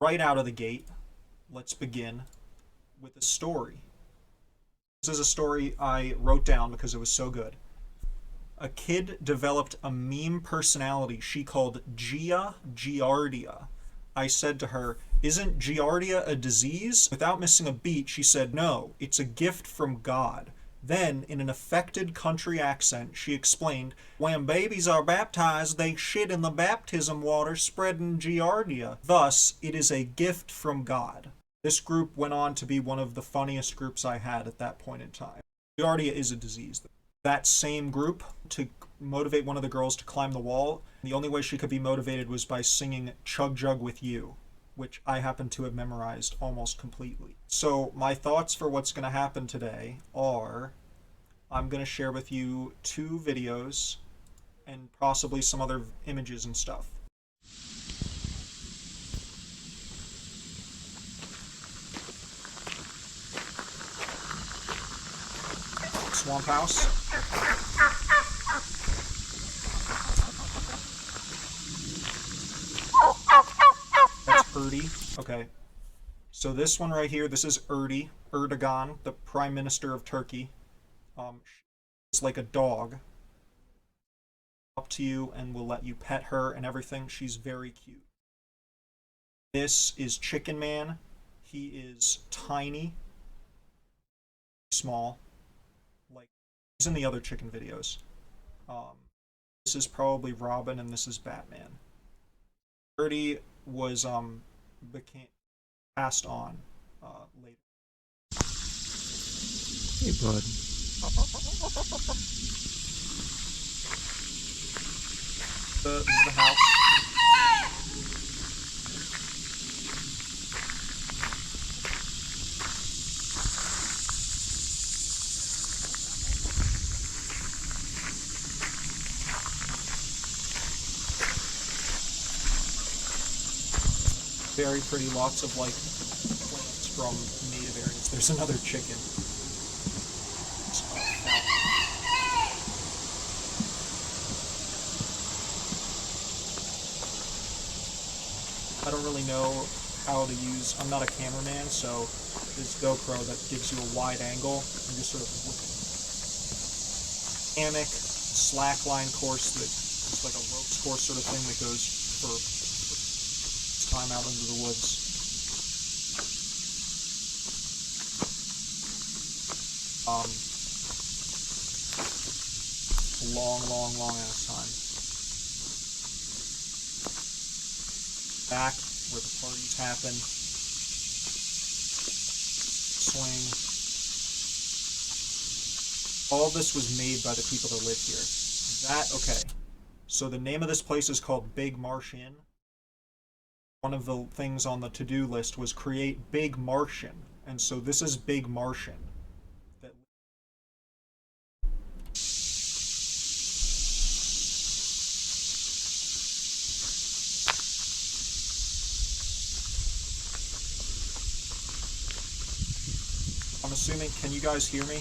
Right out of the gate, let's begin with a story. This is a story I wrote down because it was so good. A kid developed a meme personality she called Giardia. I said to her, "Isn't Giardia a disease?" Without missing a beat, she said, "No, it's a gift from God." Then, in an affected country accent, she explained, "When babies are baptized, they shit in the baptism water, spreading Giardia. Thus, it is a gift from God." This group went on to be one of the funniest groups I had at that point in time. Giardia is a disease. That same group, to motivate one of the girls to climb the wall, the only way she could be motivated was by singing Chug Jug with You, which I happen to have memorized almost completely. So my thoughts for what's going to happen today are, I'm going to share with you 2 videos and possibly some other images and stuff. Swamp house. That's Erdi. Okay. So this one right here, this is Erdogan, the Prime Minister of Turkey. It's like a dog. Up to you and will let you pet her and everything. She's very cute. This is Chicken Man. He is tiny, small, like he's in the other chicken videos. This is probably Robin and this is Batman. Erdi was became passed on later. Hey, bud. This is the house. Very pretty, lots of like plants from native areas. There's another chicken. I don't really know how to use, I'm not a cameraman, so this GoPro that gives you a wide angle and just sort of hammock, slackline course that is like a ropes course sort of thing that goes for time out into the woods. Long ass time. Back where the parties happen. Swing. All this was made by the people that live here. Okay. So the name of this place is called Big Marsh Inn. One of the things on the to-do list was create Big Martian. And so this is Big Martian. I'm assuming, can you guys hear me?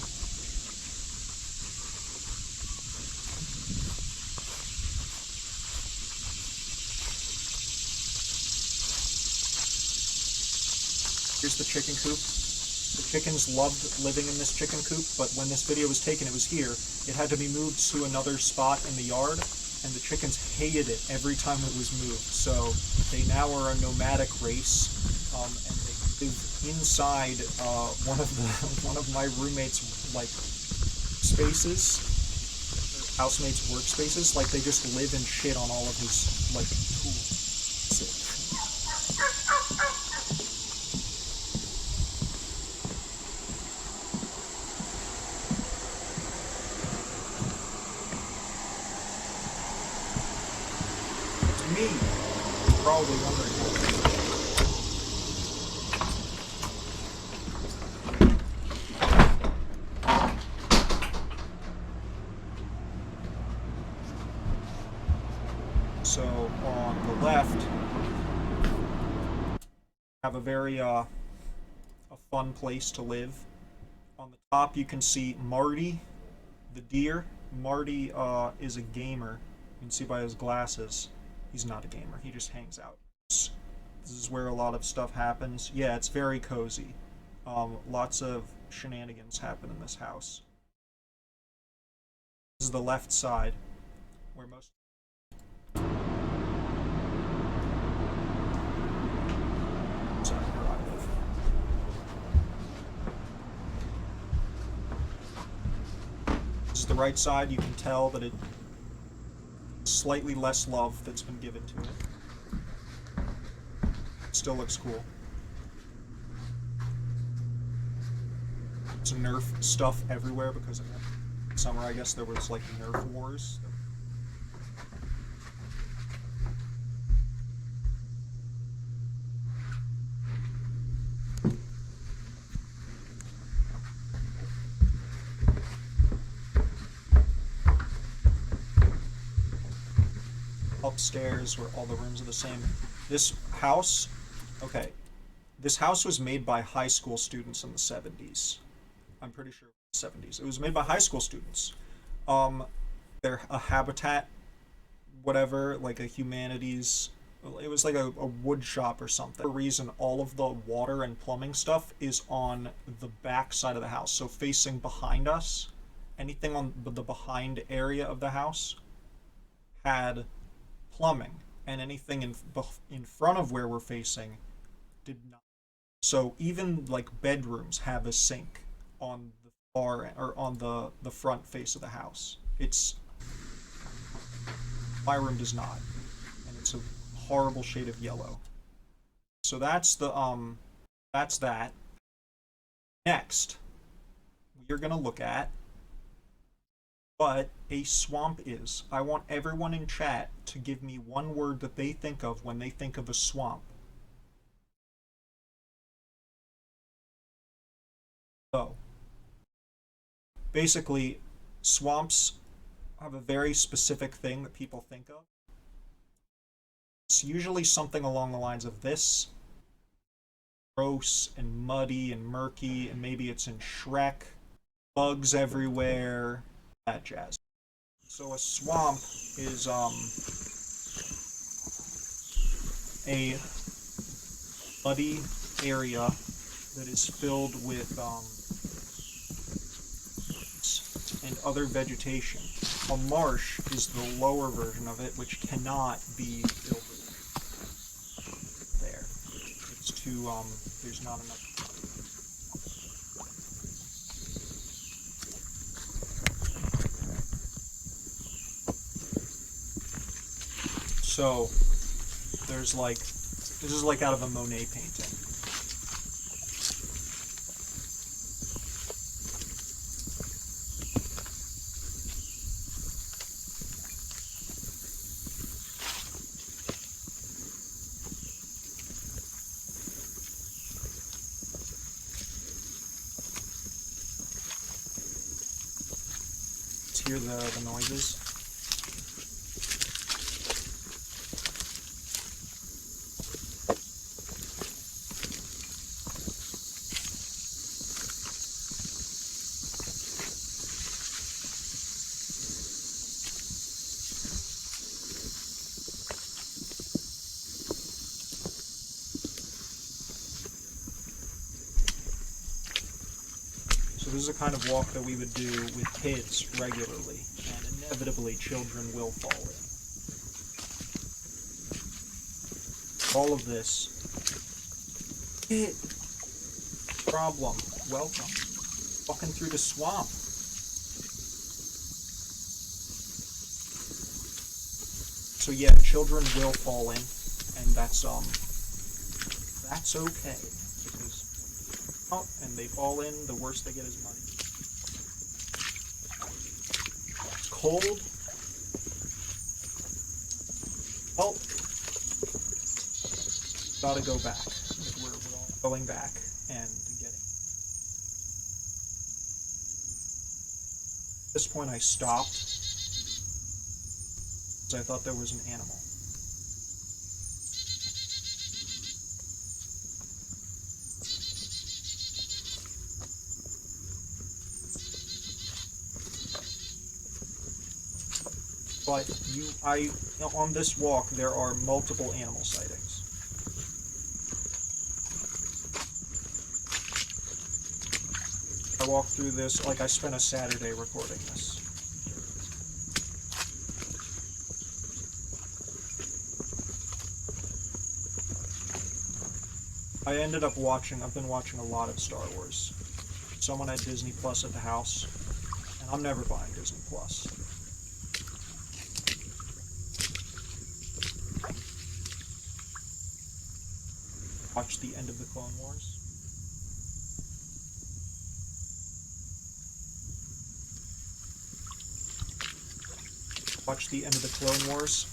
Here's the chicken coop. The chickens loved living in this chicken coop, but when this video was taken, it was here. It had to be moved to another spot in the yard, and the chickens hated it every time it was moved. So they now are a nomadic race, and they live inside one of my roommates' like spaces, housemates' workspaces. Like they just live and shit on all of his like tools. Me, probably wondering. So on the left, have a very a fun place to live. On the top, you can see Marty, the deer. Marty is a gamer. You can see by his glasses. He's not a gamer. He just hangs out. This is where a lot of stuff happens. Yeah, it's very cozy. Lots of shenanigans happen in this house. This is the left side, where most side where I live. This is the right side. You can tell that it's slightly less love that's been given to it. Still looks cool. There's Nerf stuff everywhere because of that. Summer, I guess there was like Nerf wars. Upstairs where all the rooms are the same. This house, okay, this house was made by high school students in the 70s. I'm pretty sure 70s. It was made by high school students. Um, they're a habitat, whatever, like a humanities. It was like a wood shop or something. For a reason, all of the water and plumbing stuff is on the back side of the house. So facing behind us, anything on the behind area of the house had plumbing, and anything in front of where we're facing did not. So even like bedrooms have a sink on the far or on the front face of the house. It's my room does not, and it's a horrible shade of yellow. So that's that. Next, we're gonna look at what a swamp is. I want everyone in chat to give me one word that they think of when they think of a swamp. So, basically, swamps have a very specific thing that people think of. It's usually something along the lines of this: gross and muddy and murky, and maybe it's in Shrek, bugs everywhere, that jazz. So a swamp is a muddy area that is filled with and other vegetation. A marsh is the lower version of it, which cannot be filled with there. It's too there's not enough. So there's like, this is like out of a Monet painting. Let's hear the noises. This is a kind of walk that we would do with kids regularly, and inevitably children will fall in. All of this. Kid. Problem. Welcome. Walking through the swamp. So yeah, children will fall in, and that's okay. And they fall in, the worst they get is money. It's cold. Oh, gotta go back. We're all going back and getting. At this point I stopped because I thought there was an animal. But on this walk, there are multiple animal sightings. I walked through this, like I spent a Saturday recording this. I've been watching a lot of Star Wars. Someone had Disney Plus at the house, and I'm never buying Disney Plus. Watch the end of the Clone Wars. Watch the end of the Clone Wars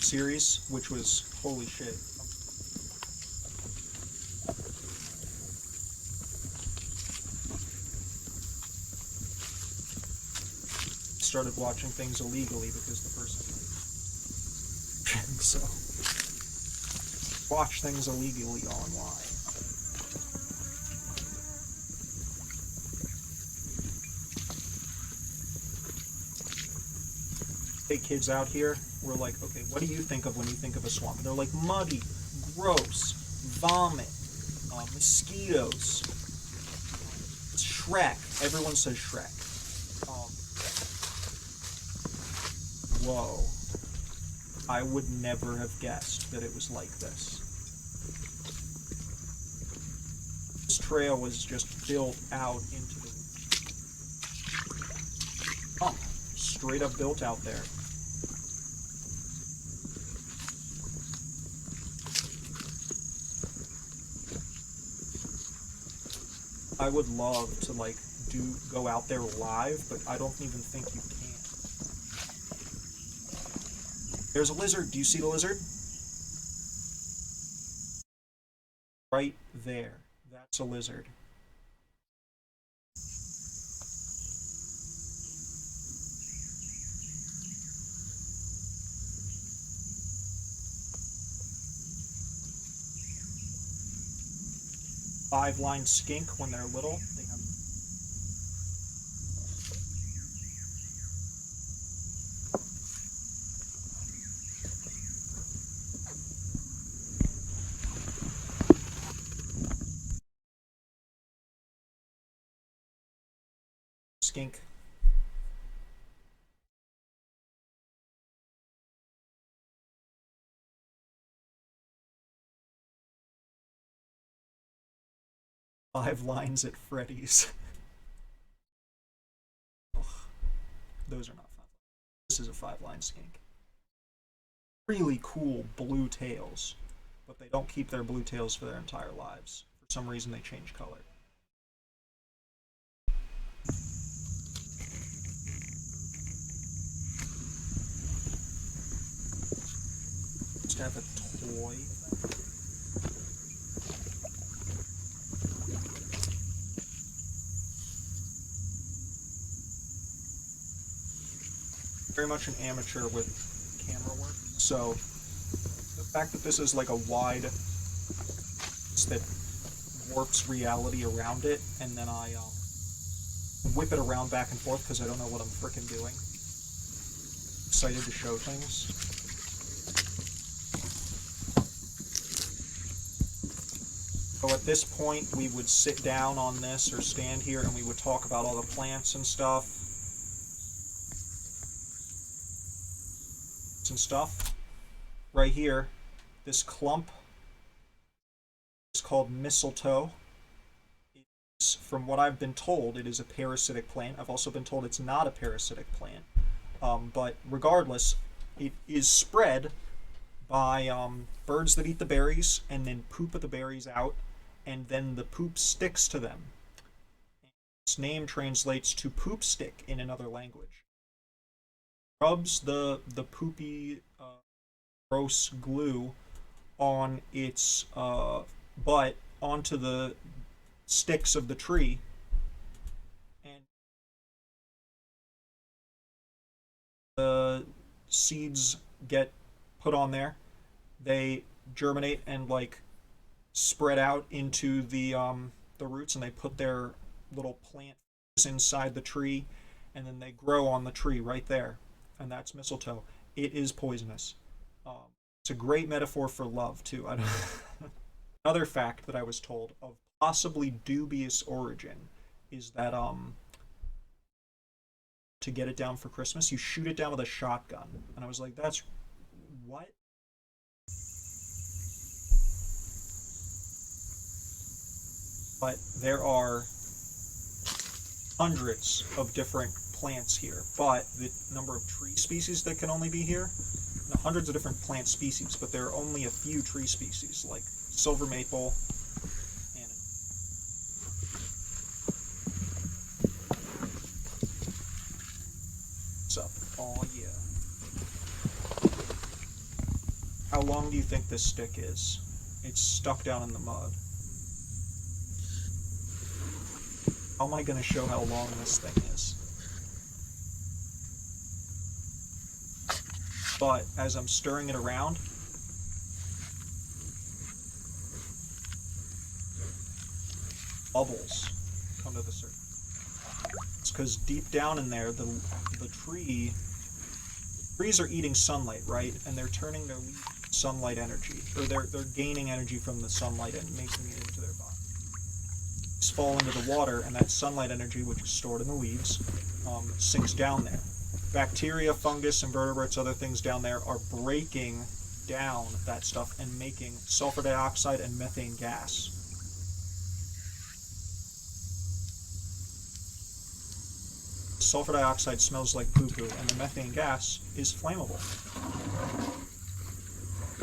series, which was holy shit. Started watching things illegally because the person so watch things illegally online. Hey, kids out here, we're like, okay, what do you think of when you think of a swamp? And they're like, muddy, gross, vomit, mosquitoes, Shrek. Everyone says Shrek. Whoa. I would never have guessed that it was like this. This trail was just built out into the... straight up built out there. I would love to, like, go out there live, but I don't even think you can. There's a lizard. Do you see the lizard? Right there. That's a lizard. Five-line skink when they're little. They have skink. Five lines at Freddy's. Ugh, those are not fun. This is a five-line skink. Really cool blue tails, but they don't keep their blue tails for their entire lives. For some reason, they change color. Just have a toy. Very much an amateur with camera work. So the fact that this is like a wide that warps reality around it, and then I whip it around back and forth because I don't know what I'm frickin' doing. Excited to show things. So at this point, we would sit down on this or stand here and we would talk about all the plants and stuff. Right here, this clump is called mistletoe. From what I've been told, it is a parasitic plant. I've also been told it's not a parasitic plant. But regardless, it is spread by birds that eat the berries and then poop the berries out, and then the poop sticks to them. Its name translates to poop stick in another language. Rubs the poopy, gross glue on its butt onto the sticks of the tree, and the seeds get put on there. They germinate and like spread out into the roots, and they put their little plant inside the tree, and then they grow on the tree right there, and that's mistletoe. It is poisonous. It's a great metaphor for love too. Another fact that I was told of possibly dubious origin is that to get it down for Christmas, you shoot it down with a shotgun. And I was like, that's what? But there are hundreds of different plants here, but the number of tree species that can only be here, hundreds of different plant species, but there are only a few tree species like silver maple and what's up? Oh yeah. How long do you think this stick is? It's stuck down in the mud. How am I going to show how long this thing is? But as I'm stirring it around, bubbles come to the surface. It's because deep down in there, the trees are eating sunlight, right? And they're turning their sunlight energy, or they're gaining energy from the sunlight and making it into their body. Fall into the water, and that sunlight energy, which is stored in the leaves, sinks down there. Bacteria, fungus, invertebrates, other things down there are breaking down that stuff and making sulfur dioxide and methane gas. Sulfur dioxide smells like poo-poo, and the methane gas is flammable.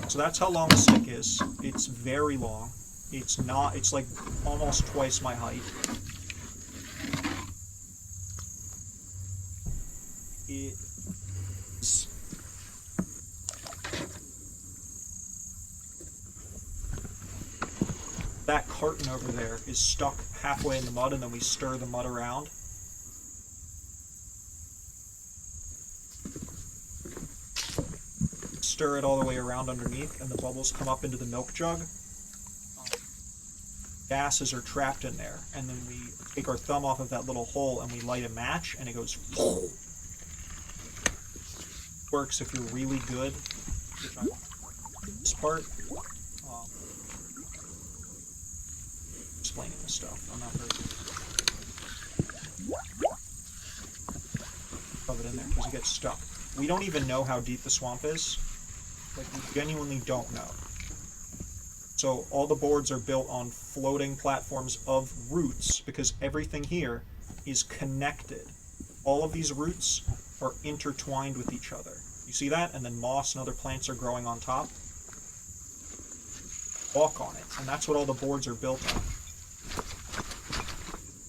So that's how long the stick is. It's very long. It's like almost twice my height. It's that carton over there is stuck halfway in the mud, and then we stir the mud around. Stir it all the way around underneath, and the bubbles come up into the milk jug. Gases are trapped in there, and then we take our thumb off of that little hole and we light a match, and it goes. Works if you're really good. This part, explaining this stuff. I'm not very good. Shove it in there because it gets stuck. We don't even know how deep the swamp is. Like, we genuinely don't know. So all the boards are built on floating platforms of roots because everything here is connected. All of these roots are intertwined with each other. You see that? And then moss and other plants are growing on top. Walk on it. And that's what all the boards are built on.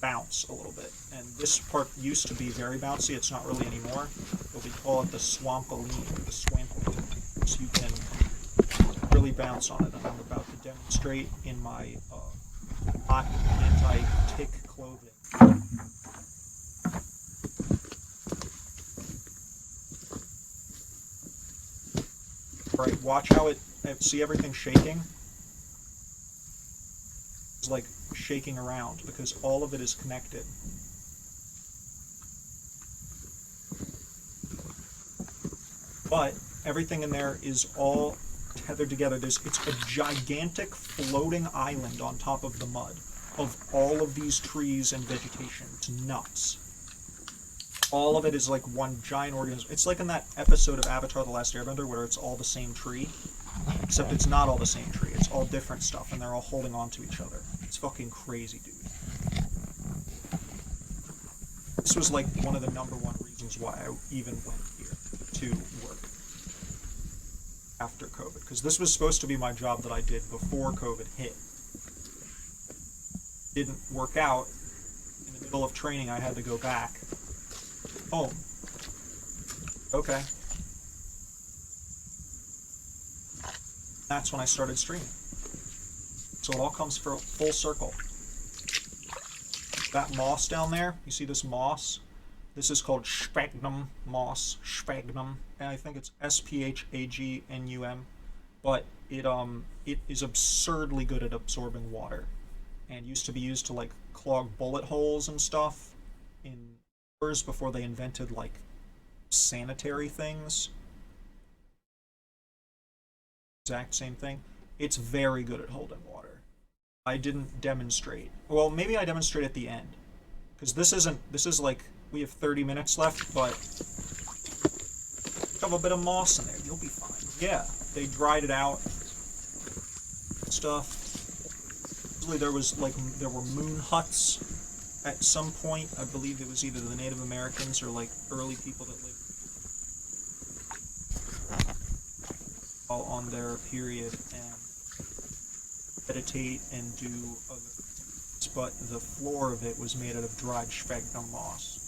Bounce a little bit. And this part used to be very bouncy. It's not really anymore. But we call it the swampoline. The swampoline. So you can really bounce on it, and I'm about to demonstrate in my hot anti-tick clothing. Right, watch how see everything shaking? It's like shaking around because all of it is connected. But everything in there is all tethered together. It's a gigantic floating island on top of the mud of all of these trees and vegetation. It's nuts. All of it is like one giant organism. It's like in that episode of Avatar: The Last Airbender where it's all the same tree, except it's not all the same tree. It's all different stuff, and they're all holding on to each other. It's fucking crazy, dude. This was like one of the #1 reasons why I even went here to work after COVID, because this was supposed to be my job that I did before COVID hit. Didn't work out. In the middle of training, I had to go back home. Okay. That's when I started streaming. So it all comes full circle. That moss down there, you see this moss? This is called sphagnum moss, sphagnum, and I think it's sphagnum, but it is absurdly good at absorbing water, and used to be used to like clog bullet holes and stuff in doors before they invented like sanitary things. Exact same thing. It's very good at holding water. I didn't demonstrate. Well, maybe I demonstrate at the end. Because this is like, we have 30 minutes left, but have a bit of moss in there. You'll be fine. Yeah, they dried it out. Stuff. Usually there were moon huts at some point. I believe it was either the Native Americans or like early people that lived all on their period and meditate and do other things. But the floor of it was made out of dried sphagnum moss.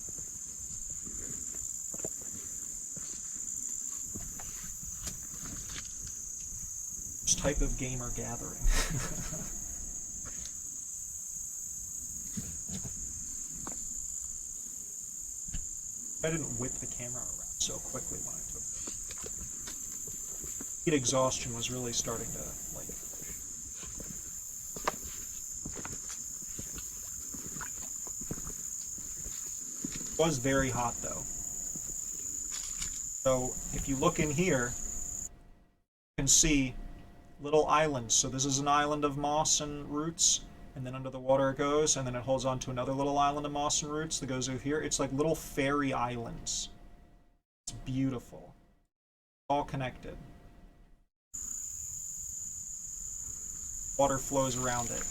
This type of gamer gathering. I didn't whip the camera around so quickly when I took it. Heat exhaustion was really starting to, like... It was very hot, though. So, if you look in here, you can see little islands. So this is an island of moss and roots, and then under the water it goes, and then it holds on to another little island of moss and roots that goes over here. It's like little fairy islands. It's beautiful. All connected. Water flows around it.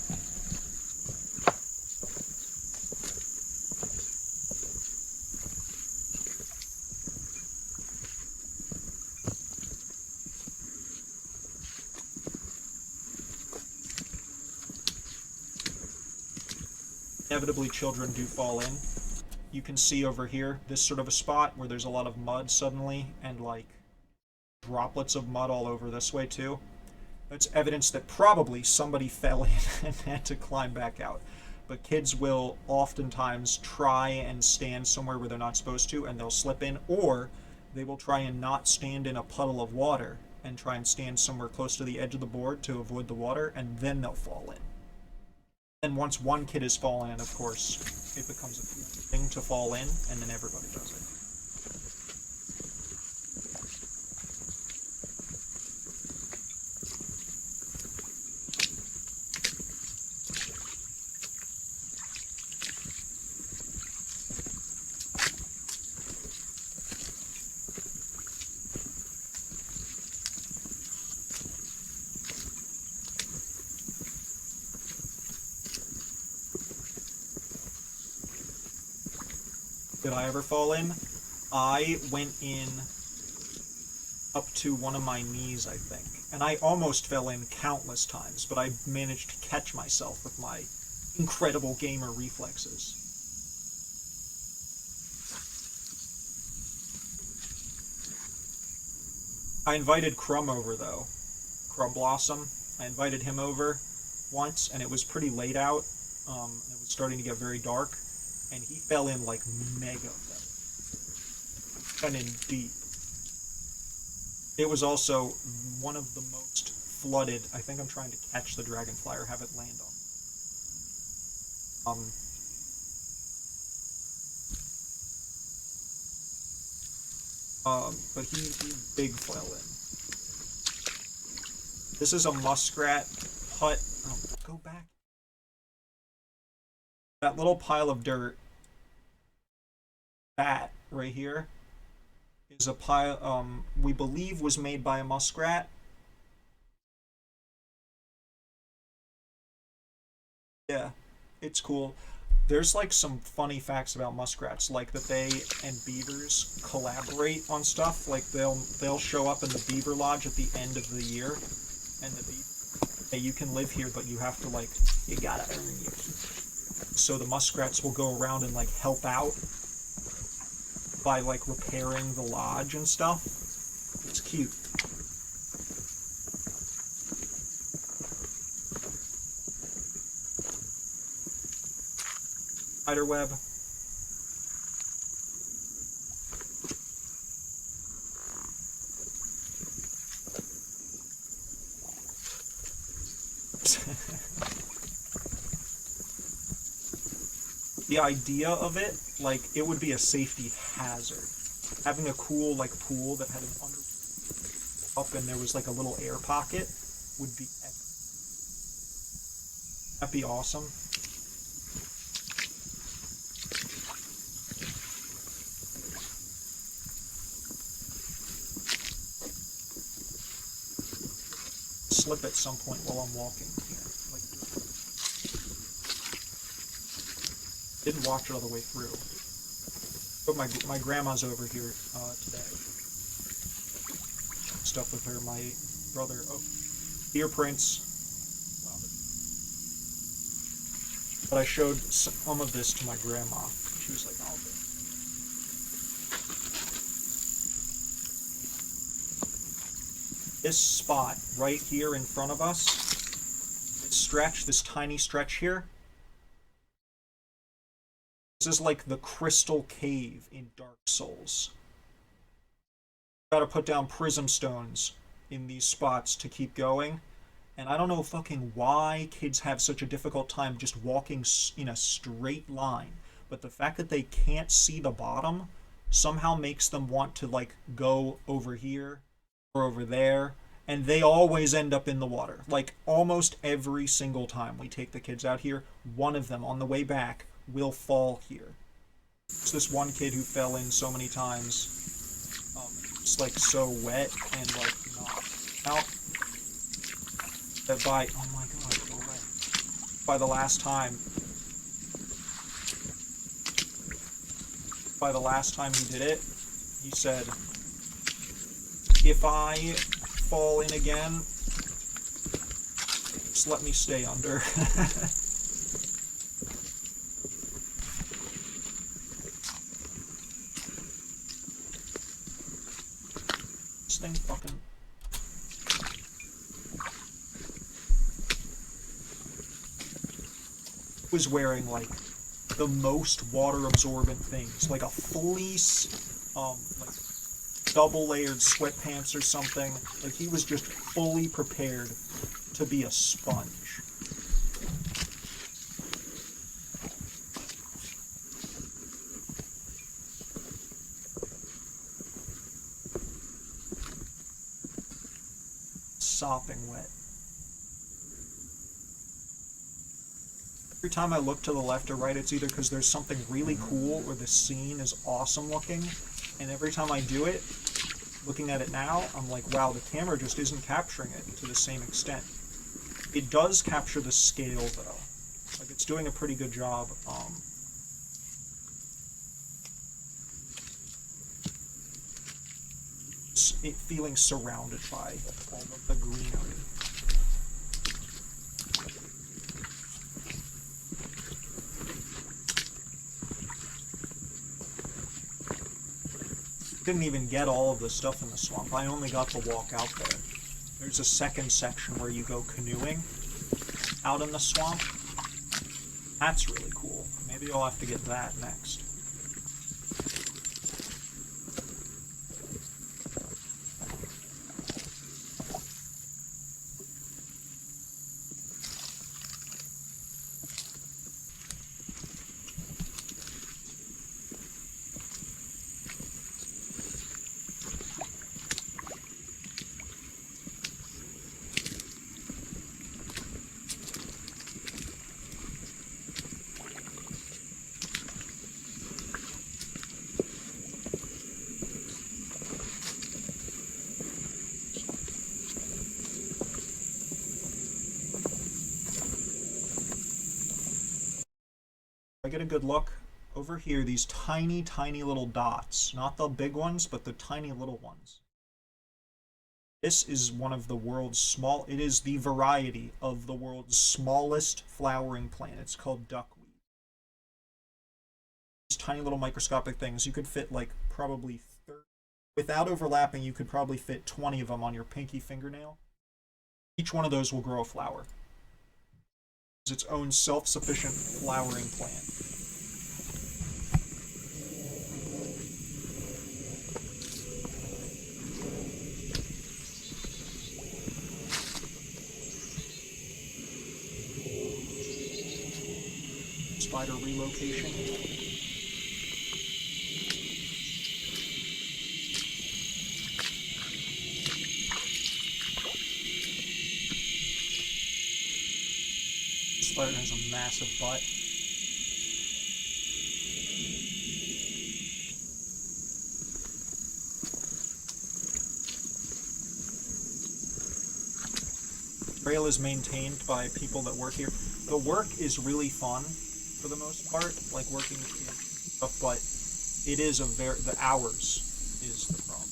Inevitably, children do fall in. You can see over here, this sort of a spot where there's a lot of mud suddenly, and like droplets of mud all over this way too. That's evidence that probably somebody fell in and had to climb back out. But kids will oftentimes try and stand somewhere where they're not supposed to, and they'll slip in, or they will try and not stand in a puddle of water and try and stand somewhere close to the edge of the board to avoid the water, and then they'll fall in. And once one kid has fallen in, of course, it becomes a cool thing to fall in, and then everybody does it. Did I ever fall in? I went in up to one of my knees, I think. And I almost fell in countless times, but I managed to catch myself with my incredible gamer reflexes. I invited Crumb over, though. Crumb Blossom. I invited him over once, and it was pretty late out. It was starting to get very dark. And he fell in like mega fell. And in deep. It was also one of the most flooded. I think I'm trying to catch the dragonfly or have it land on. But he big fell in. This is a muskrat hut. Oh, go back. That little pile of dirt, that right here, is a pile, we believe was made by a muskrat. Yeah, it's cool. There's like some funny facts about muskrats, like that they and beavers collaborate on stuff. Like they'll show up in the beaver lodge at the end of the year, and the beaver, hey, you can live here, but you have to like, you gotta earn your keep. So the muskrats will go around and like help out by like repairing the lodge and stuff. It's cute. Spiderweb. The idea of it, like, it would be a safety hazard. Having a cool, like, pool that had an under up and there was, like, a little air pocket would be epic. That'd be awesome. slip at some point while I'm walking here. Like, didn't watch it all the way through. But my grandma's over here today. Stuff with her. My brother. Oh, ear prints. But I showed some of this to my grandma. She was like, "Oh." This spot right here in front of us, this tiny stretch here, this is like the crystal cave in Dark Souls. You gotta put down prism stones in these spots to keep going. And I don't know fucking why kids have such a difficult time just walking in a straight line. But the fact that they can't see the bottom somehow makes them want to, like, go over here or over there. And they always end up in the water. Like, almost every single time we take the kids out here, one of them on the way back will fall here. It's this one kid who fell in so many times. It's, like, so wet and, like, knocked out. That oh my god, go away. By the last time he did it, he said, if I fall in again, just let me stay under. This thing fucking... was wearing like the most water absorbent things, like a fleece, like double layered sweatpants or something. Like, he was just fully prepared to be a sponge. Sopping wet. Every time I look to the left or right, it's either because there's something really cool or the scene is awesome looking, and every time I do it, looking at it now, I'm like, wow, the camera just isn't capturing it to the same extent. It does capture the scale, though. Like, it's doing a pretty good job. Feeling surrounded by all of the greenery. Didn't even get all of the stuff in the swamp. I only got to walk out there. There's a second section where you go canoeing out in the swamp. That's really cool. Maybe I'll have to get that next. I get a good look over here, these tiny, tiny little dots. Not the big ones, but the tiny little ones. This is one of the world's it is the variety of the world's smallest flowering plant. It's called duckweed. These tiny little microscopic things, you could fit like probably 30, without overlapping, you could probably fit 20 of them on your pinky fingernail. Each one of those will grow a flower. Its own self-sufficient flowering plant. Spider relocation. Spider has a massive butt. trail is maintained by people that work here. The work is really fun for the most part, like working with kids and stuff, but it is the hours is the problem.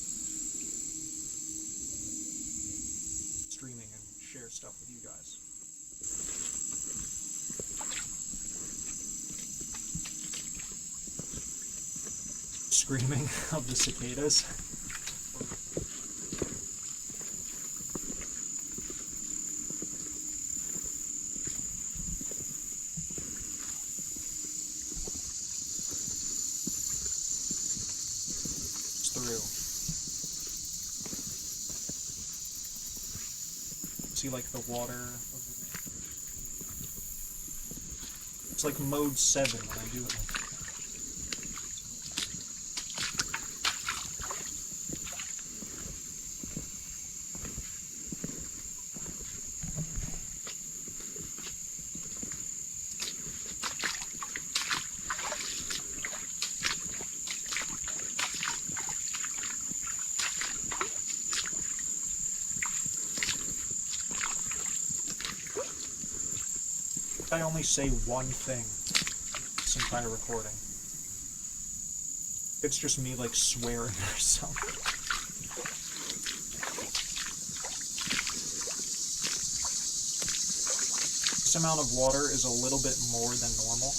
Streaming and share stuff with you guys. Screaming of the cicadas. It's through. See, like, the water over there. It's like mode 7 when I do it. I only say one thing this entire recording. It's just me, like, swearing or something. This amount of water is a little bit more than normal.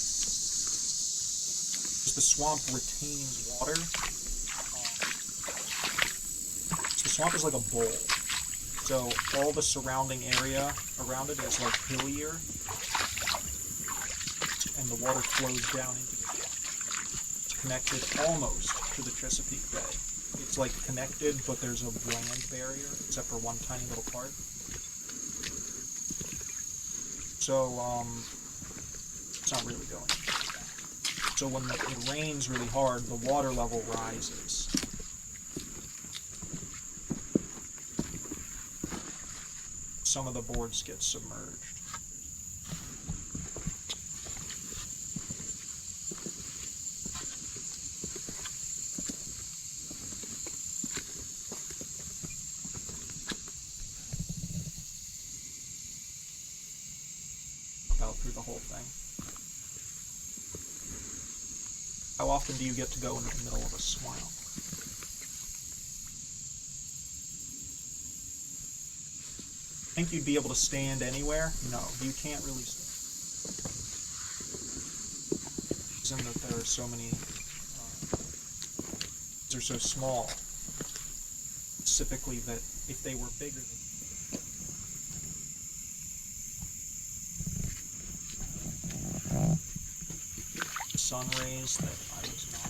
The swamp retains water. The swamp is like a bowl. So all the surrounding area around it is like hillier. And the water flows down into the swamp. It's connected almost to the Chesapeake Bay. It's like connected, but there's a land barrier, except for one tiny little part. So, it's not really going down. So when it rains really hard, the water level rises. Some of the boards get submerged. Through the whole thing. How often do you get to go into the middle of a swamp? Think you'd be able to stand anywhere? No, you can't really stand. Reason that there are so many, they're so small. Specifically, that if they were bigger than sun rays that I was not.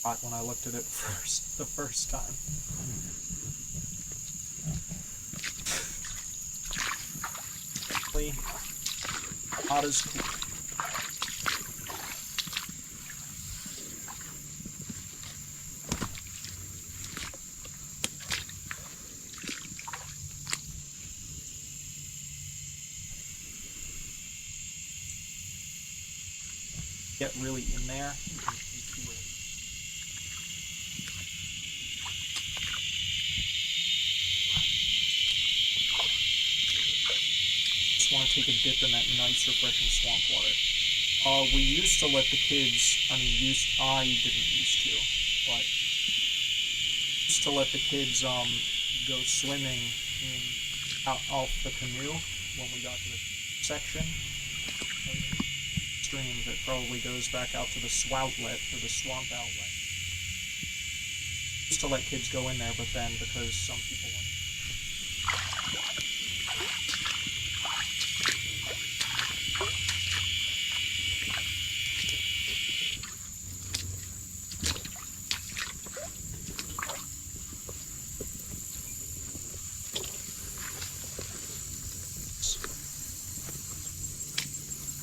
Hot when I looked at it the first time. Not as cool. Get really in there. Want to take a dip in that nice, refreshing swamp water. We used to let the kids, I didn't used to, but used to let the kids go swimming off the canoe when we got to the section. Stream that probably goes back out to the swoutlet, or the swamp outlet. Used to let kids go in there, but then because some people wanted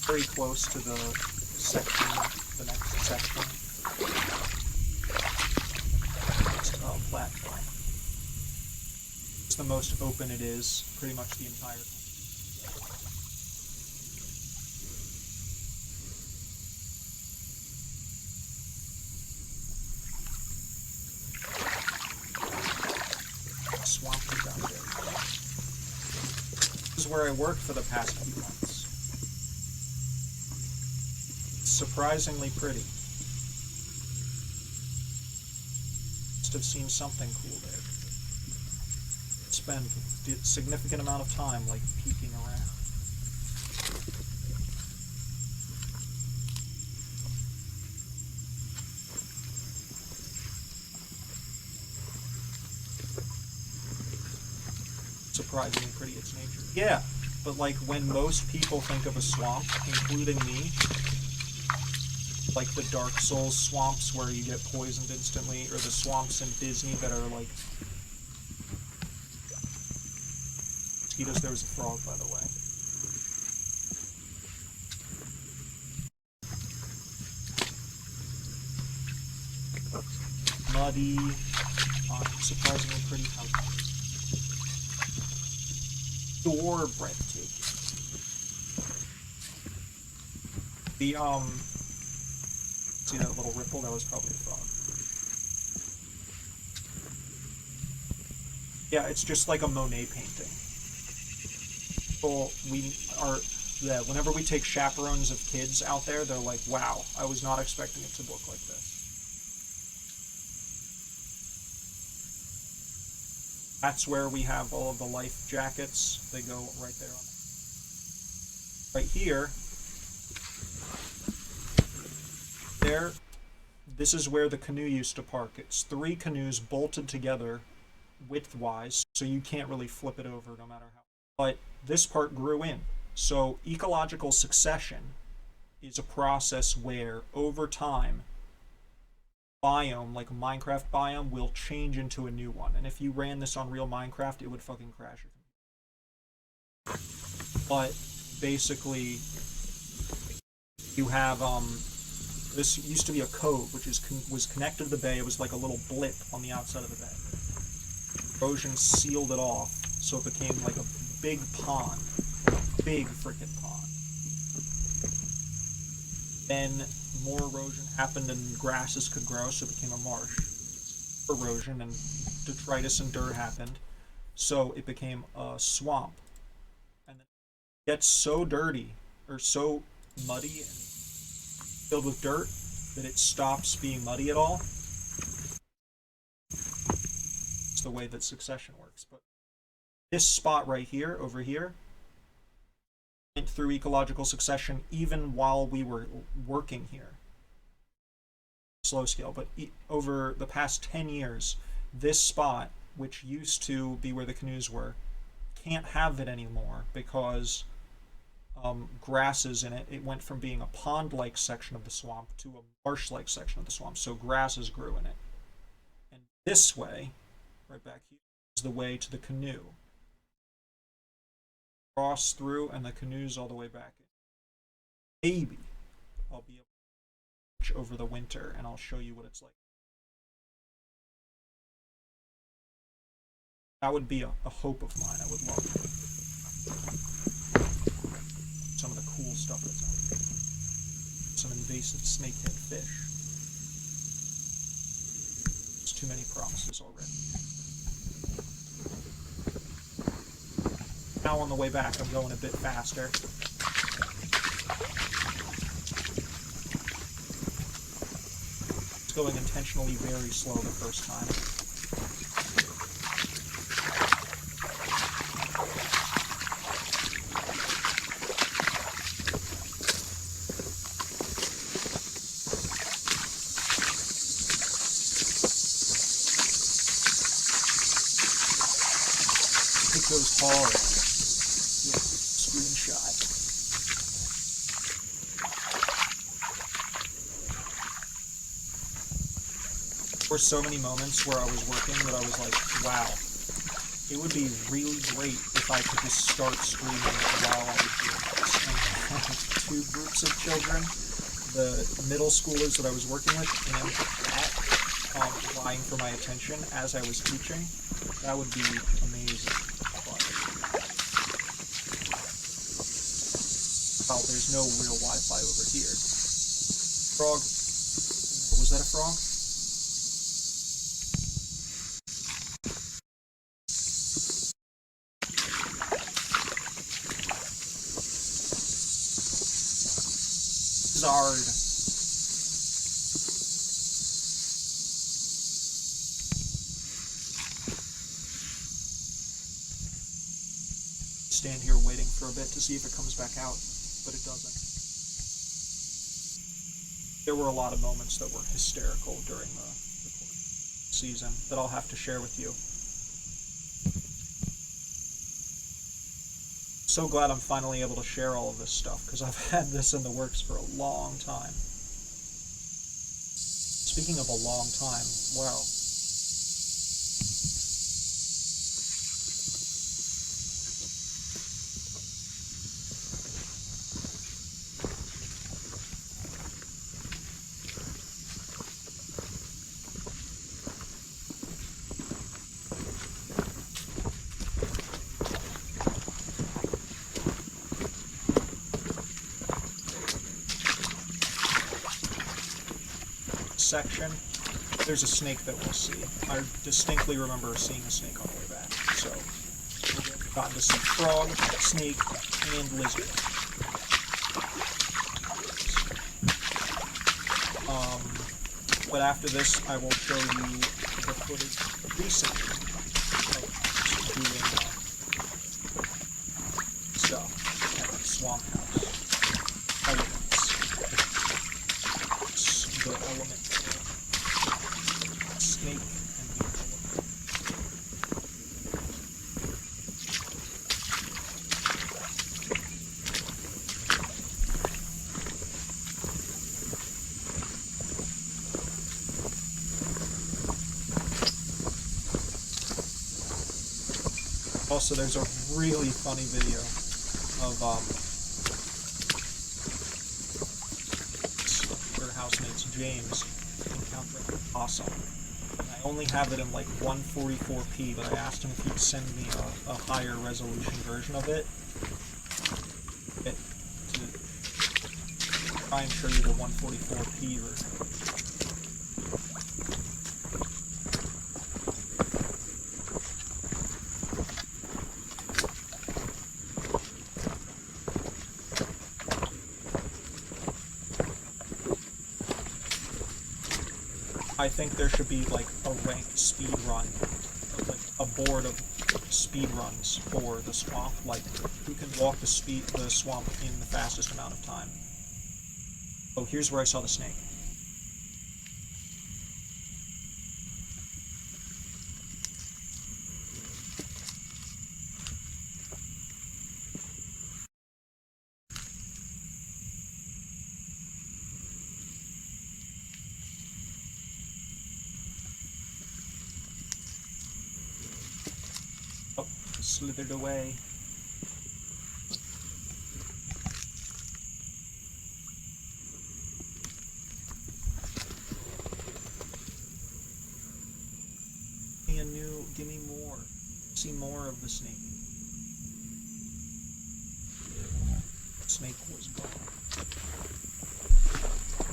very close to the section, the next section. It's the most open it is pretty much the entire time. Swamp is out there. This is where I worked for the past few months. It's surprisingly pretty. Must have seen something cool there. Spend a significant amount of time like peeking around. Surprisingly pretty its nature. Yeah, but like when most people think of a swamp, including me, like the Dark Souls swamps where you get poisoned instantly, or the swamps in Disney that are like mosquitoes. There was a frog, by the way. Muddy, surprisingly pretty houses. Door breathtaking. The see that little ripple? That was probably a frog. Yeah, it's just like a Monet painting. People, whenever we take chaperones of kids out there, they're like, wow, I was not expecting it to look like this. That's where we have all of the life jackets. They go right there on it. Right here, there, this is where the canoe used to park. It's 3 canoes bolted together widthwise, so you can't really flip it over no matter how. But this part grew in. So ecological succession is a process where over time biome, like a Minecraft biome, will change into a new one. And if you ran this on real Minecraft, it would fucking crash your computer. But basically, you have this used to be a cove, which was connected to the bay. It was like a little blip on the outside of the bay. Erosion sealed it off, so it became like a big pond, big freaking pond. Then more erosion happened and grasses could grow, so it became a marsh. Erosion and detritus and dirt happened, so it became a swamp. And then it gets so dirty, or so muddy and filled with dirt, that it stops being muddy at all. It's the way that succession works. But this spot right here, over here, went through ecological succession even while we were working here. Slow scale, but over the past 10 years, this spot, which used to be where the canoes were, can't have it anymore because grasses in it. It went from being a pond-like section of the swamp to a marsh-like section of the swamp, so grasses grew in it. And this way, right back here, is the way to the canoe. Cross through, and the canoe's all the way back in. Maybe I'll be able to watch over the winter, and I'll show you what it's like. That would be a hope of mine. I would love some of the cool stuff that's out there. Some invasive snakehead fish. There's too many promises already. Now on the way back, I'm going a bit faster. It's going intentionally very slow the first time. It goes hard. Screenshot. There were so many moments where I was working that I was like, wow, it would be really great if I could just start streaming while I was doing this. And I had 2 groups of children, the middle schoolers that I was working with and that, while vying for my attention as I was teaching, that would be amazing. But, well, there's no real Wi-Fi over here. Frog. Was that a frog? Zard. Stand here waiting for a bit to see if it comes back out, but it doesn't. There were a lot of moments that were hysterical during the season that I'll have to share with you. So glad I'm finally able to share all of this stuff, because I've had this in the works for a long time. Speaking of a long time, wow. Section, there's a snake that we'll see. I distinctly remember seeing a snake on the way back. So, we've gotten to see frog, snake, and lizard. But after this, I will show you the footage recently of doing stuff at the swamp house. Elements. The element. Snake and the element. Also, there's a really funny video of her housemates James encountering an opossum. I only have it in like 144p, but I asked him if he'd send me a higher resolution version of it to try and show you the 144p version. I think there should be like a ranked speed run, like a board of speed runs for the swamp, like who can walk the swamp in the fastest amount of time. Oh, here's where I saw the snake. Oh, slithered away. Give me more. See more of the snake. The snake was gone.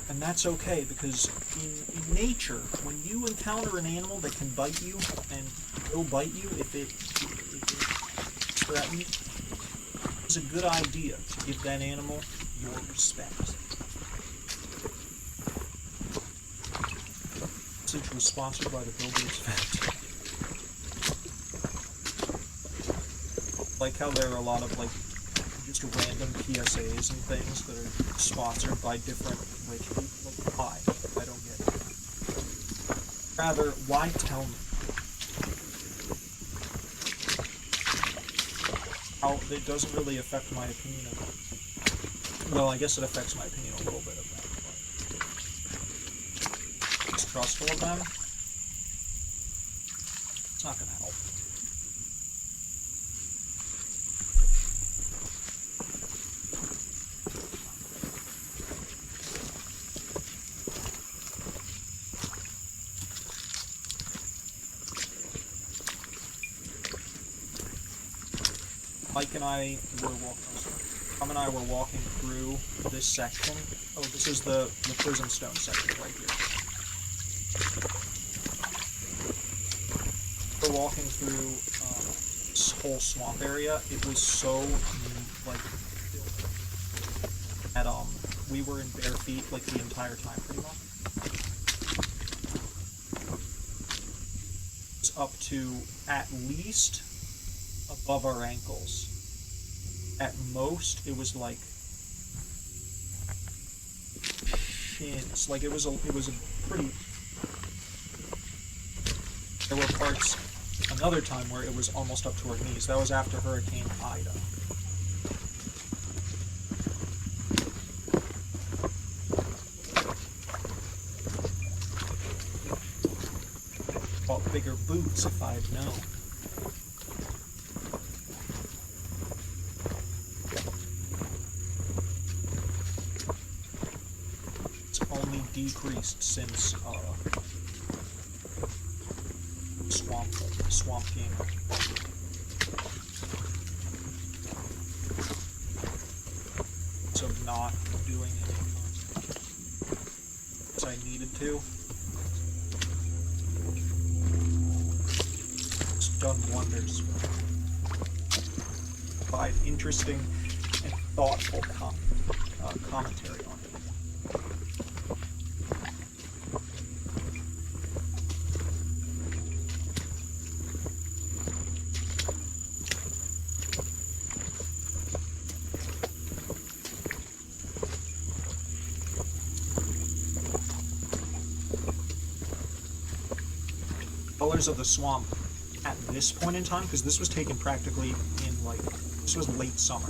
And that's okay, because in nature, when you encounter an animal that can bite you and will bite you if it threatens, it's a good idea to give that animal your respect. This message was sponsored by the Billboard's event. Like how there are a lot of like just random PSAs and things that are sponsored by different rich people. Like, why? I don't get it. Rather, why tell me? How it doesn't really affect my opinion of it. Well, I guess it affects my opinion a little bit of that, but distrustful of them? It's not gonna help. Mike and I were walking. Tom and I were walking through this section. Oh, this is the prison stone section right here. We're walking through this whole swamp area. It was so like that we were in bare feet like the entire time pretty much. It was up to at least above our ankles. At most, it was like shins. Like it was a pretty. There were parts another time where it was almost up to our knees. That was after Hurricane Ida. Bought bigger boots if I'd known. Decreased since Swamp King. So not doing it as I needed to. It's done wonders. Provide interesting and thoughtful commentary on it. Colors of the swamp at this point in time, because this was taken practically in this was late summer.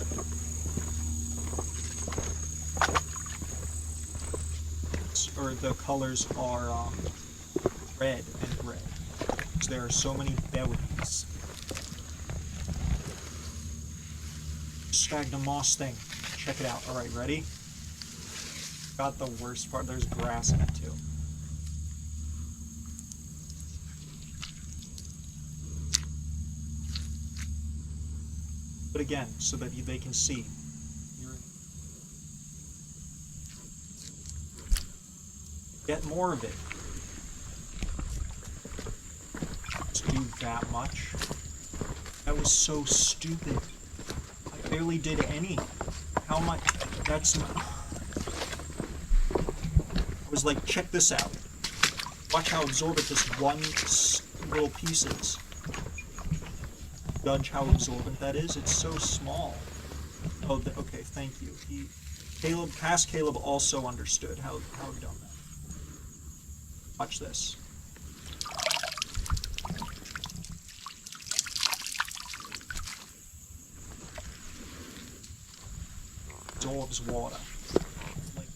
Or the colors are red and gray. Because there are so many bellies. Sphagnum moss thing. Check it out. Alright, ready? Got the worst part. There's grass in it too. But again, so that they can see. Get more of it. Just do that much. That was so stupid. I barely did any. How much? That's not... I was like, check this out. Watch how absorbent this one little piece is. Judge how absorbent that is. It's so small. Oh, okay. Thank you. Past Caleb also understood how dumb that. Watch this. Absorbs water. Like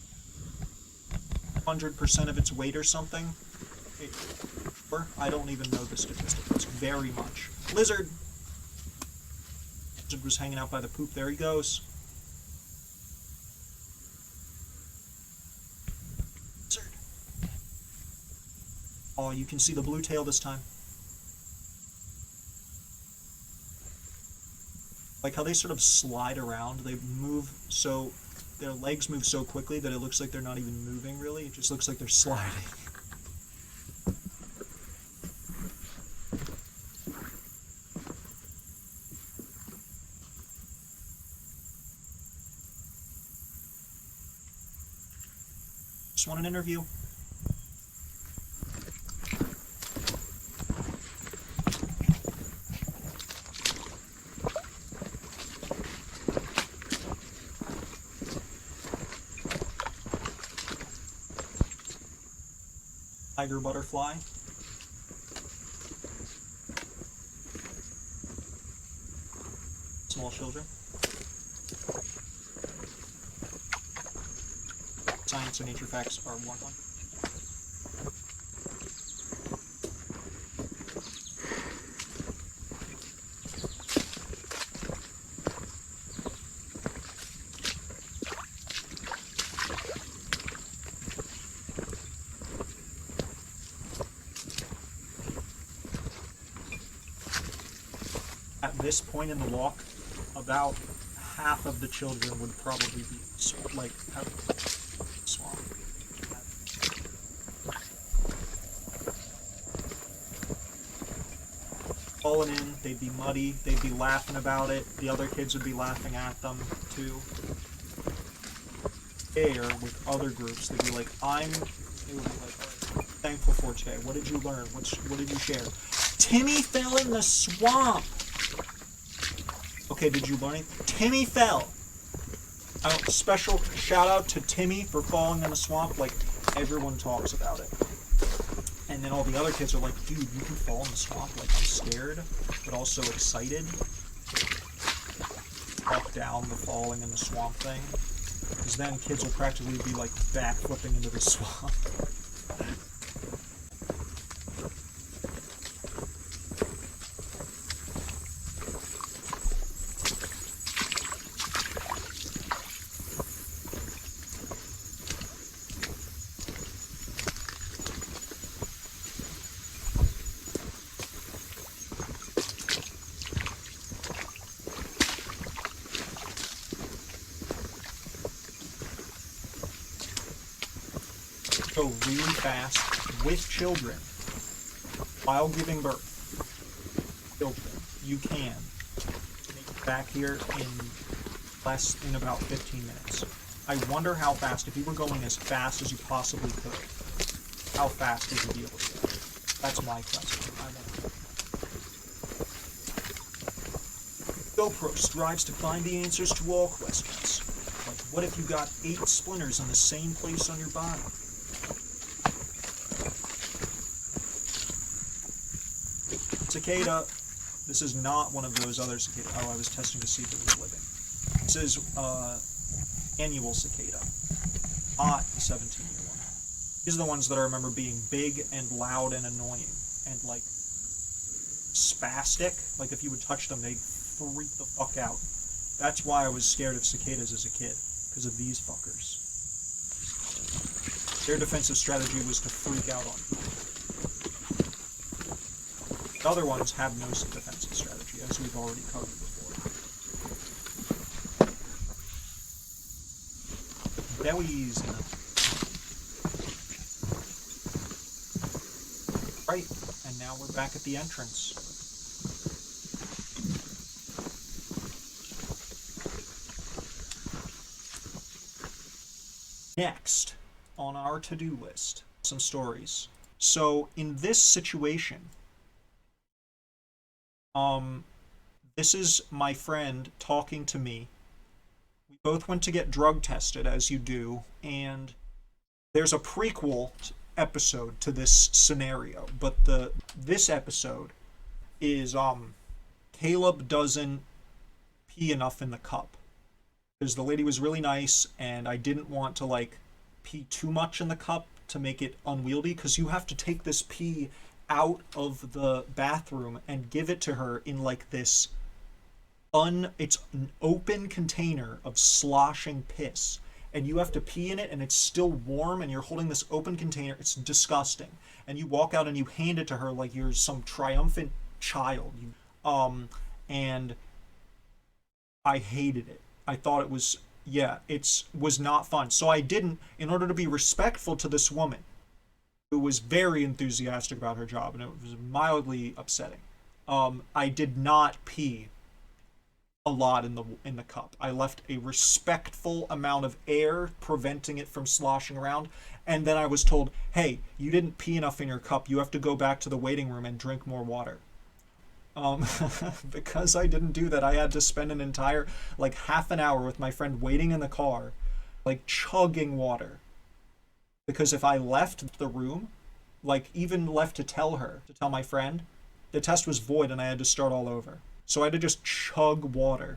100% of its weight or something. I don't even know the statistic. It's very much. Lizard. Was hanging out by the poop. There he goes. Lizard. Oh, you can see the blue tail this time. Like how they sort of slide around. They move so... Their legs move so quickly that it looks like they're not even moving, really. It just looks like they're sliding. Just want an interview. Tiger butterfly. Small children. Science and nature facts are 100. At this point in the walk, about half of the children would probably be like have swamp. Falling in, they'd be muddy, they'd be laughing about it, the other kids would be laughing at them too. There with other groups, they'd be like, they would be like, all right, thankful for today. What did you learn? What did you share? Timmy fell in the swamp. Okay, did you learn anything? Timmy fell. Special shout out to Timmy for falling in the swamp. Like, everyone talks about it. And then all the other kids are like, dude, you can fall in the swamp. Like, I'm scared, but also excited. Talk down the falling in the swamp thing. Because then kids will practically be like backflipping into the swamp. Go really fast with children while giving birth. Children, you can make it back here in about 15 minutes. I wonder how fast, if you were going as fast as you possibly could, how fast would you be able to go? That's my question. I don't know. GoPro strives to find the answers to all questions. Like, what if you got 8 splinters in the same place on your body? Cicada. This is not one of those other cicada. Oh, I was testing to see if it was living. This is annual cicada, not the 17-year one. These are the ones that I remember being big and loud and annoying and like spastic. Like if you would touch them, they'd freak the fuck out. That's why I was scared of cicadas as a kid, because of these fuckers. Their defensive strategy was to freak out on people. The other ones have no defensive strategy, as we've already covered before. Bellies. Right, and now we're back at the entrance. Next on our to-do list, some stories. So in this situation, this is my friend talking to me. We both went to get drug tested, as you do, and there's a prequel episode to this scenario, but this episode is Caleb doesn't pee enough in the cup. Because the lady was really nice, and I didn't want to like pee too much in the cup to make it unwieldy, because you have to take this pee out of the bathroom and give it to her in like this it's an open container of sloshing piss, and you have to pee in it, and it's still warm, and you're holding this open container. It's disgusting. And you walk out and you hand it to her like you're some triumphant child. And I hated it. I thought it was was not fun. So I didn't, in order to be respectful to this woman who was very enthusiastic about her job, and it was mildly upsetting. I did not pee a lot in the cup. I left a respectful amount of air, preventing it from sloshing around. And then I was told, hey, you didn't pee enough in your cup. You have to go back to the waiting room and drink more water. Because I didn't do that, I had to spend an entire, like, half an hour with my friend waiting in the car, like, chugging water. Because if I left the room, like, even left to tell my friend, the test was void and I had to start all over. So I had to just chug water.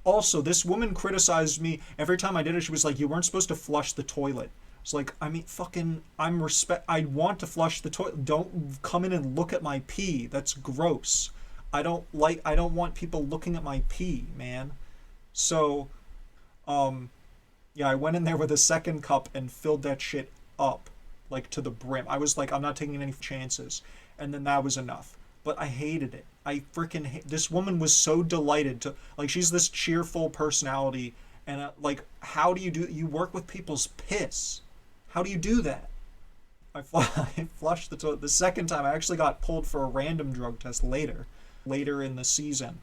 Also, this woman criticized me every time I did it. She was like, you weren't supposed to flush the toilet. It's like, I mean, fucking, I want to flush the toilet. Don't come in and look at my pee. That's gross. I don't want people looking at my pee, man. So, yeah, I went in there with a second cup and filled that shit up, like, to the brim. I was like, I'm not taking any chances. And then that was enough. but I hated it. I freaking this woman was so delighted to, like, she's this cheerful personality, and like, how do you work with people's piss? How do you do that? I flushed the toilet. The second time, I actually got pulled for a random drug test later in the season,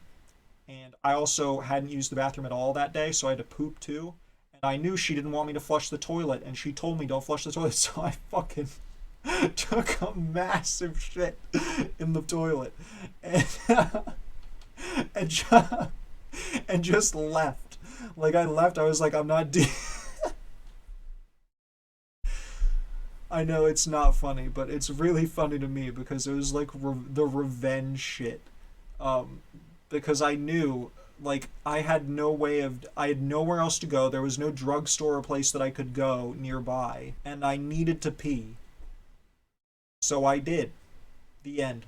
and I also hadn't used the bathroom at all that day, so I had to poop too. And I knew she didn't want me to flush the toilet, and she told me don't flush the toilet, so I fucking took a massive shit in the toilet, and and just, and just left. Like, I left. I was like, I'm not. I know it's not funny, but it's really funny to me because it was like the revenge shit. Um, because I knew, like, I had nowhere else to go. There was no drugstore or place that I could go nearby, and I needed to pee. So I did. The end.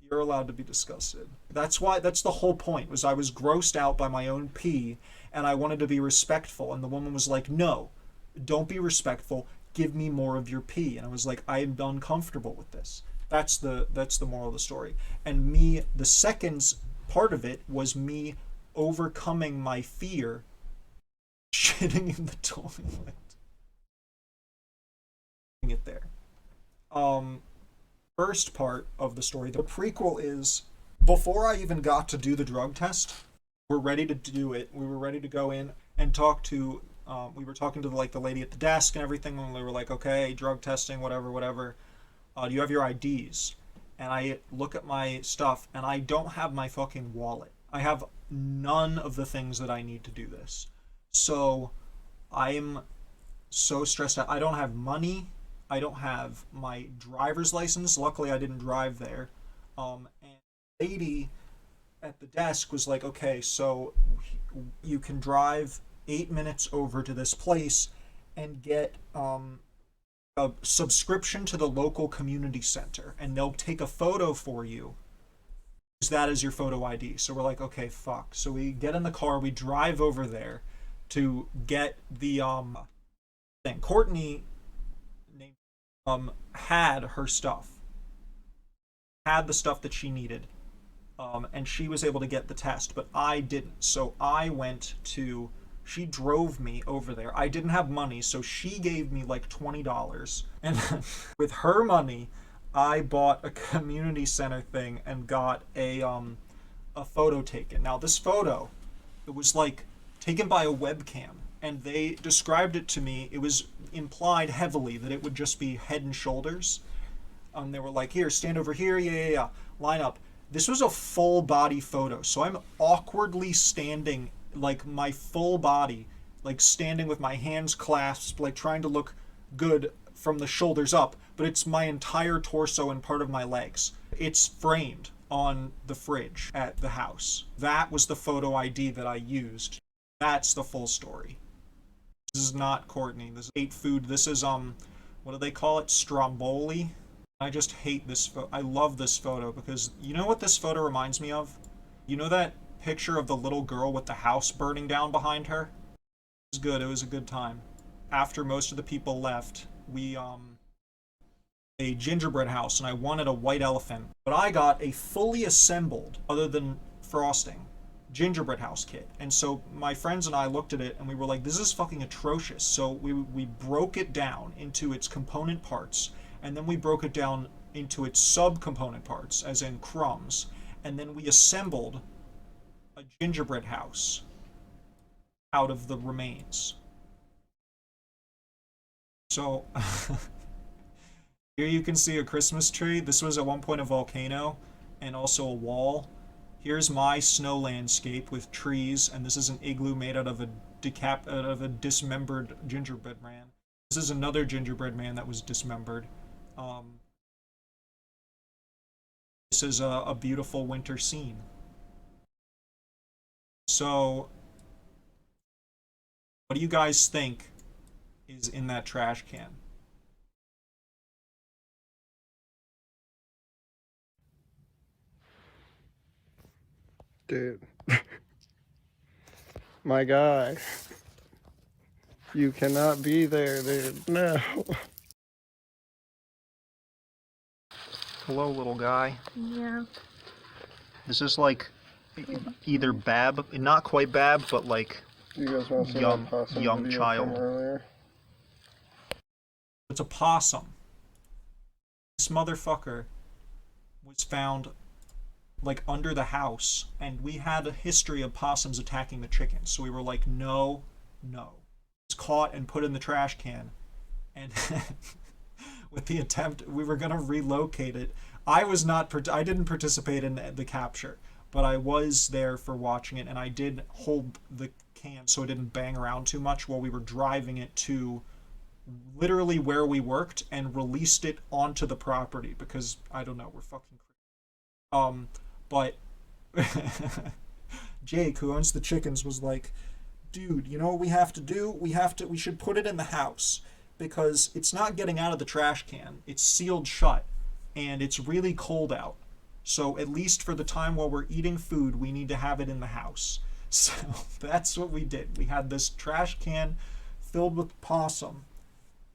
You're allowed to be disgusted. That's the whole point, was I was grossed out by my own pee, and I wanted to be respectful, and the woman was like, no, don't be respectful, give me more of your pee. And I was like, I am uncomfortable with this. That's the moral of the story. And me, the second part of it was me overcoming my fear, shitting in the toilet. It there. Um, First part of the story, the prequel is, before I even got to do the drug test, we're ready to do it. We were ready to go in and talk to. We were talking to the lady at the desk and everything, and they were like, "Okay, drug testing, whatever, whatever. Do you have your IDs?" And I look at my stuff, and I don't have my fucking wallet. I have none of the things that I need to do this. So I'm so stressed out. I don't have money. I don't have my driver's license. Luckily, I didn't drive there. And the lady at the desk was like, okay, so you can drive 8 minutes over to this place and get a subscription to the local community center, and they'll take a photo for you. Use that as your photo ID. So we're like, okay, fuck. So we get in the car, we drive over there to get the thing. Courtney had her stuff, had the stuff that she needed, and she was able to get the test, but I didn't. So I went to. She drove me over there. I didn't have money, so she gave me like $20, and with her money, I bought a community center thing and got a photo taken. Now this photo, it was like taken by a webcam, and they described it to me. It was implied heavily that it would just be head and shoulders. They were like, here, stand over here, yeah, line up. This was a full body photo, so I'm awkwardly standing, like my full body, like standing with my hands clasped, like trying to look good from the shoulders up, but it's my entire torso and part of my legs. It's framed on the fridge at the house. That was the photo ID that I used. That's the full story. This is not Courtney. This is ate food. This is what do they call it? Stromboli. I just hate this photo. I love this photo because you know what this photo reminds me of? You know that picture of the little girl with the house burning down behind her? It was good. It was a good time. After most of the people left, we a gingerbread house, and I wanted a white elephant, but I got a fully assembled, other than frosting, gingerbread house kit. And so my friends and I looked at it and we were like, this is fucking atrocious. So we broke it down into its component parts, and then we broke it down into its sub-component parts, as in crumbs, and then we assembled a gingerbread house out of the remains. So here you can see a Christmas tree. This was at one point a volcano and also a wall. Here's my snow landscape with trees, and this is an igloo made out of a dismembered gingerbread man. This is another gingerbread man that was dismembered. Um, this is a beautiful winter scene. So, what do you guys think is in that trash can? Dude, my guy, you cannot be there, dude. No. Hello, little guy. Yeah. This is like either Bab, not quite Bab, but like You guys want to see young- my possum young video child. from earlier? it's a possum. This motherfucker was found like under the house, and we had a history of possums attacking the chickens. So we were like, no. It's caught and put in the trash can, and with the attempt, we were gonna relocate it. I didn't participate in the capture, but I was there for watching it, and I did hold the can so it didn't bang around too much while we were driving it to literally where we worked, and released it onto the property because I don't know, we're fucking crazy. But Jake, who owns the chickens, was like, dude, you know what we have to do? We should put it in the house because it's not getting out of the trash can. It's sealed shut and it's really cold out. So at least for the time while we're eating food, we need to have it in the house. So that's what we did. We had this trash can filled with possum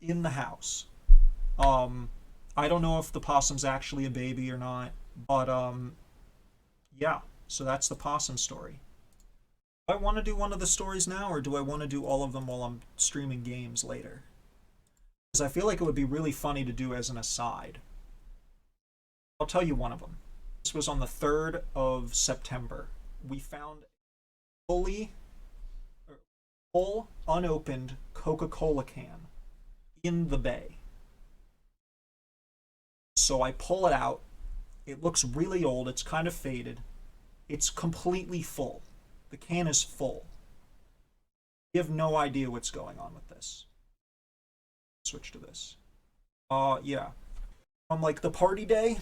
in the house. I don't know if the possum's actually a baby or not, but yeah, so that's the possum story. Do I want to do one of the stories now, or do I want to do all of them while I'm streaming games later? Because I feel like it would be really funny to do as an aside. I'll tell you one of them. This was on the 3rd of September. We found a full unopened Coca-Cola can in the bay. So I pull it out. It looks really old. It's kind of faded. It's completely full. The can is full. You have no idea what's going on with this. Switch to this. Yeah. On like the party day,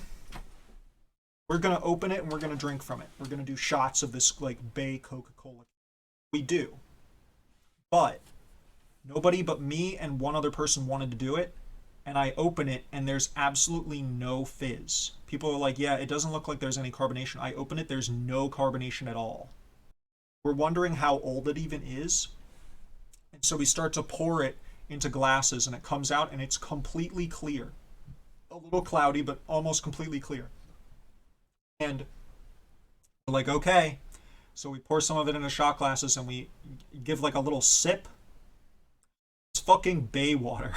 we're gonna open it and we're gonna drink from it. We're gonna do shots of this like bay Coca-Cola. We do. But nobody but me and one other person wanted to do it. And I open it and there's absolutely no fizz. People are like, yeah, it doesn't look like there's any carbonation. I open it, there's no carbonation at all. We're wondering how old it even is. And so we start to pour it into glasses and it comes out and it's completely clear. A little cloudy, but almost completely clear. And we're like, okay. So we pour some of it into shot glasses and we give like a little sip. It's fucking bay water.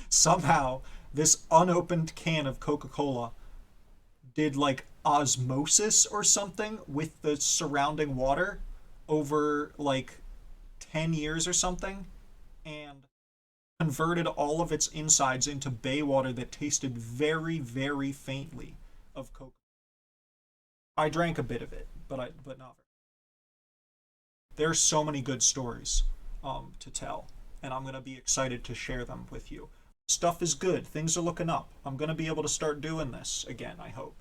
Somehow, this unopened can of Coca-Cola did like osmosis or something with the surrounding water over like 10 years or something, and converted all of its insides into bay water that tasted very, very faintly of Coke. I drank a bit of it, but not very. There's so many good stories to tell, and I'm going to be excited to share them with you. Stuff is good. Things are looking up. I'm going to be able to start doing this again, I hope.